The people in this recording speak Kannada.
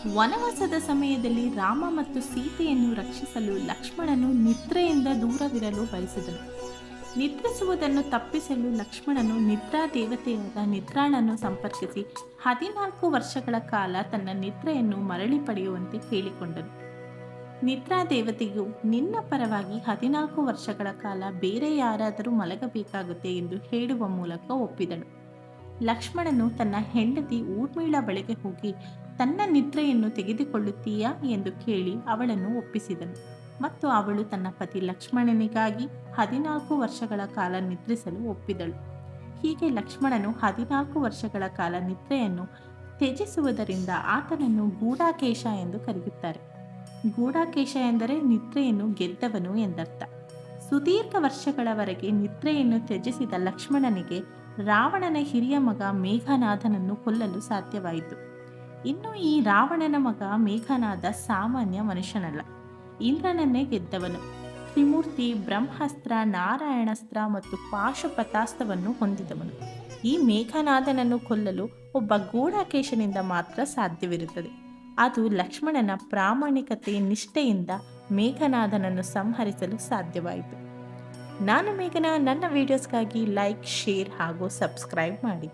ವನವಾಸದ ಸಮಯದಲ್ಲಿ ರಾಮ ಮತ್ತು ಸೀತೆಯನ್ನು ರಕ್ಷಿಸಲು ಲಕ್ಷ್ಮಣನು ನಿದ್ರೆಯಿಂದ ದೂರವಿರಲು ಬಯಸಿದನು. ನಿದ್ರಿಸುವುದನ್ನು ತಪ್ಪಿಸಲು ಲಕ್ಷ್ಮಣನು ನಿದ್ರಾ ದೇವತೆಯಾದ ನಿದ್ರಾಳನ್ನು ಸಂಪರ್ಕಿಸಿ 14 ವರ್ಷಗಳ ಕಾಲ ತನ್ನ ನಿದ್ರೆಯನ್ನು ಮರಳಿ ಪಡೆಯುವಂತೆ ಕೇಳಿಕೊಂಡನು. ನಿದ್ರಾ ದೇವತೆಯು ನಿನ್ನ ಪರವಾಗಿ 14 ವರ್ಷಗಳ ಕಾಲ ಬೇರೆ ಯಾರಾದರೂ ಮಲಗಬೇಕಾಗುತ್ತೆ ಎಂದು ಹೇಳುವ ಮೂಲಕ ಒಪ್ಪಿದಳು. ಲಕ್ಷ್ಮಣನು ತನ್ನ ಹೆಂಡತಿ ಊರ್ಮಿಳ ಬಳಿಗೆ ಹೋಗಿ ತನ್ನ ನಿದ್ರೆಯನ್ನು ತೆಗೆದುಕೊಳ್ಳುತ್ತೀಯಾ ಎಂದು ಕೇಳಿ ಅವಳನ್ನು ಒಪ್ಪಿಸಿದನು ಮತ್ತು ಅವಳು ತನ್ನ ಪತಿ ಲಕ್ಷ್ಮಣನಿಗಾಗಿ 14 ವರ್ಷಗಳ ಕಾಲ ನಿದ್ರಿಸಲು ಒಪ್ಪಿದಳು. ಹೀಗೆ ಲಕ್ಷ್ಮಣನು 14 ವರ್ಷಗಳ ಕಾಲ ನಿದ್ರೆಯನ್ನು ತ್ಯಜಿಸುವುದರಿಂದ ಆತನನ್ನು ಗೂಢಾಕೇಶ ಎಂದು ಕರೆಯುತ್ತಾರೆ. ಗೂಢಾಕೇಶ ಎಂದರೆ ನಿದ್ರೆಯನ್ನು ಗೆದ್ದವನು ಎಂದರ್ಥ. ಸುದೀರ್ಘ ವರ್ಷಗಳವರೆಗೆ ನಿದ್ರೆಯನ್ನು ತ್ಯಜಿಸಿದ ಲಕ್ಷ್ಮಣನಿಗೆ ರಾವಣನ ಹಿರಿಯ ಮಗ ಮೇಘನಾದನನ್ನು ಕೊಲ್ಲಲು ಸಾಧ್ಯವಾಯಿತು. ಇನ್ನು ಈ ರಾವಣನ ಮಗ ಮೇಘನಾದ ಸಾಮಾನ್ಯ ಮನುಷ್ಯನಲ್ಲ, ಇಂದ್ರನನ್ನೇ ಗೆದ್ದವನು. ತ್ರಿಮೂರ್ತಿ, ಬ್ರಹ್ಮಾಸ್ತ್ರ, ನಾರಾಯಣಾಸ್ತ್ರ ಮತ್ತು ಪಾಶುಪತಾಸ್ತ್ರವನ್ನು ಹೊಂದಿದವನು. ಈ ಮೇಘನಾದನನ್ನು ಕೊಲ್ಲಲು ಒಬ್ಬ ಗೂಢಾಕೇಶನಿಂದ ಮಾತ್ರ ಸಾಧ್ಯವಿರುತ್ತದೆ. ಅದು ಲಕ್ಷ್ಮಣನ ಪ್ರಾಮಾಣಿಕತೆ, ನಿಷ್ಠೆಯಿಂದ ಮೇಘನಾದನನ್ನು ಸಂಹರಿಸಲು ಸಾಧ್ಯವಾಯಿತು. ನಾನು ಮೇಘನಾ. ನನ್ನ ವಿಡಿಯೋಸ್ಗಾಗಿ ಲೈಕ್, ಶೇರ್ ಹಾಗೂ ಸಬ್ಸ್ಕ್ರೈಬ್ ಮಾಡಿ.